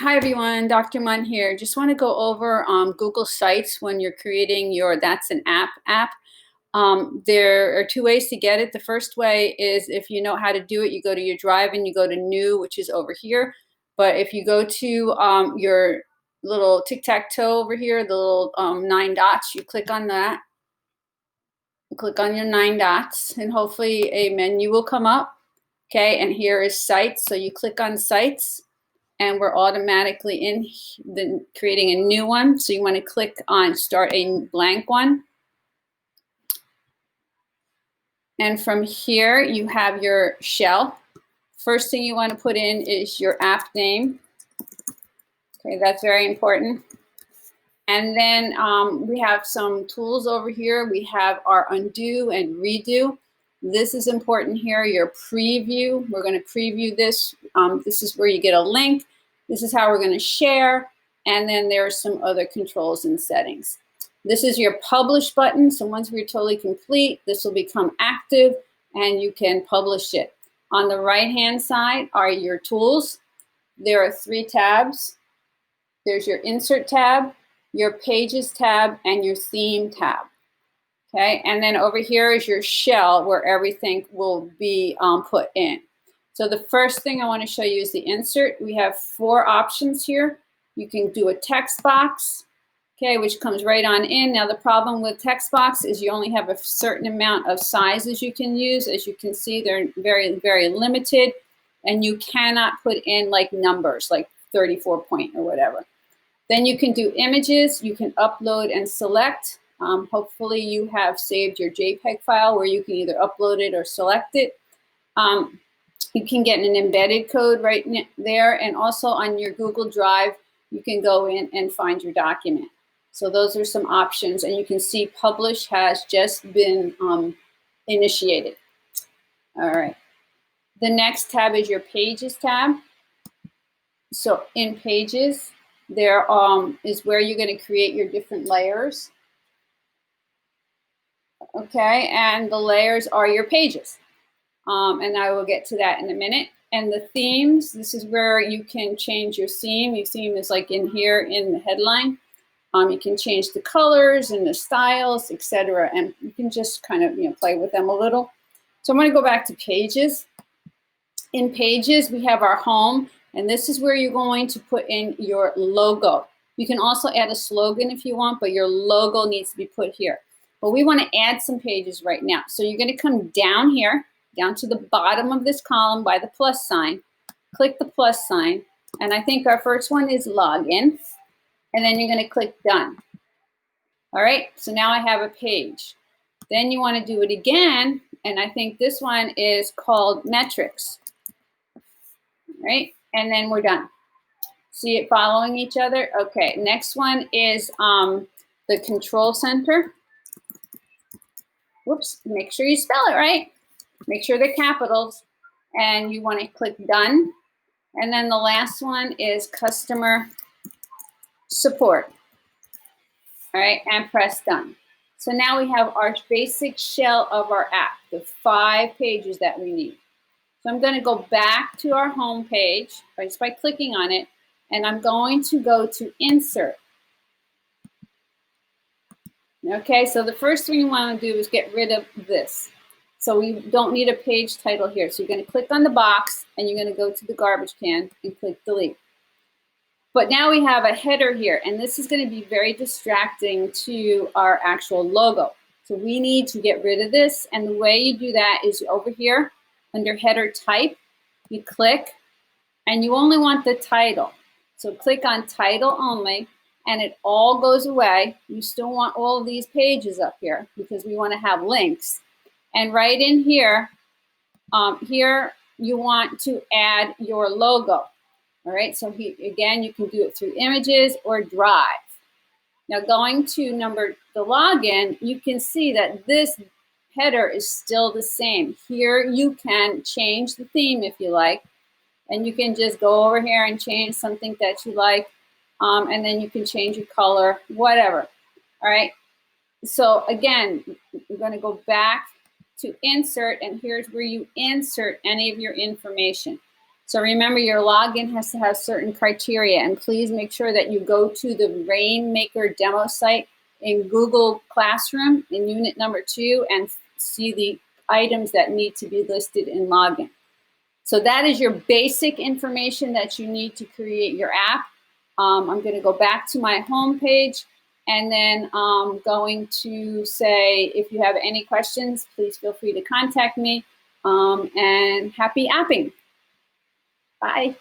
Hi everyone, Dr. Munn here. Just want to go over Google Sites when you're creating your That's an App. There are two ways to get it. The first way is if you know how to do it, you go to your drive and you go to New, which is over here. But if you go to your little tic-tac-toe over here, the little 9 dots, you click on that. Click on your 9 dots and hopefully a menu will come up. Okay, and here is Sites. So you click on Sites and we're automatically in creating a new one. So you want to click on Start a Blank One. And from here, you have your shell. First thing you want to put in is your app name. Okay, that's very important. And then we have some tools over here. We have our undo and redo. This is important here, your preview. We're going to preview this. This is where you get a link. This is how we're going to share. And then there are some other controls and settings. This is your publish button. So once we're totally complete, this will become active and you can publish it. On the right-hand side are your tools. There are 3 tabs. There's your Insert tab, your Pages tab, and your Theme tab. Okay, and then over here is your shell where everything will be put in. So the first thing I want to show you is the insert. We have 4 options here. You can do a text box, okay, which comes right on in. Now the problem with text box is you only have a certain amount of sizes you can use. As you can see, they're very, very limited, and you cannot put in like numbers, like 34 point or whatever. Then you can do images, you can upload and select. Hopefully you have saved your JPEG file where you can either upload it or select it. You can get an embedded code right there, and also on your Google Drive, you can go in and find your document. So those are some options, and you can see publish has just been initiated. All right. The next tab is your Pages tab. So in Pages, there is where you're going to create your different layers. Okay, and the layers are your pages. And I will get to that in a minute. And the themes, this is where you can change your theme. Your theme is like in here in the headline. You can change the colors and the styles, etc. And you can just kind of play with them a little. So I'm going to go back to Pages. In Pages, we have our home. And this is where you're going to put in your logo. You can also add a slogan if you want, but your logo needs to be put here. But we want to add some pages right now. So you're going to come down here, down to the bottom of this column by the plus sign. Click the plus sign. And I think our first one is login. And then you're going to click done. All right, so now I have a page. Then you want to do it again. And I think this one is called metrics. All right, and then we're done. See it following each other? Okay, next one is the control center. Whoops, make sure you spell it right. Make sure they're capitals. And you want to click done. And then the last one is customer support. All right, and press done. So now we have our basic shell of our app, the 5 pages that we need. So I'm going to go back to our home page just by clicking on it, and I'm going to go to Insert. Okay, so the first thing you want to do is get rid of this. So we don't need a page title here. So you're going to click on the box, and you're going to go to the garbage can and click delete. But now we have a header here, and this is going to be very distracting to our actual logo. So we need to get rid of this, and the way you do that is over here under header type, you click, and you only want the title. So click on title only, and it all goes away. You still want all of these pages up here because we want to have links. And right in here, here you want to add your logo. All right, so again, you can do it through images or Drive. Now going to the login, you can see that this header is still the same. Here you can change the theme if you like, and you can just go over here and change something that you like, and then you can change your color, whatever. All right, so again, you're going to go back to insert, and here's where you insert any of your information. So remember, your login has to have certain criteria, and please make sure that you go to the Rainmaker demo site in Google Classroom in unit number 2 and see the items that need to be listed in login. So that is your basic information that you need to create your app. I'm going to go back to my home page, and then I'm going to say, if you have any questions, please feel free to contact me, and happy apping. Bye.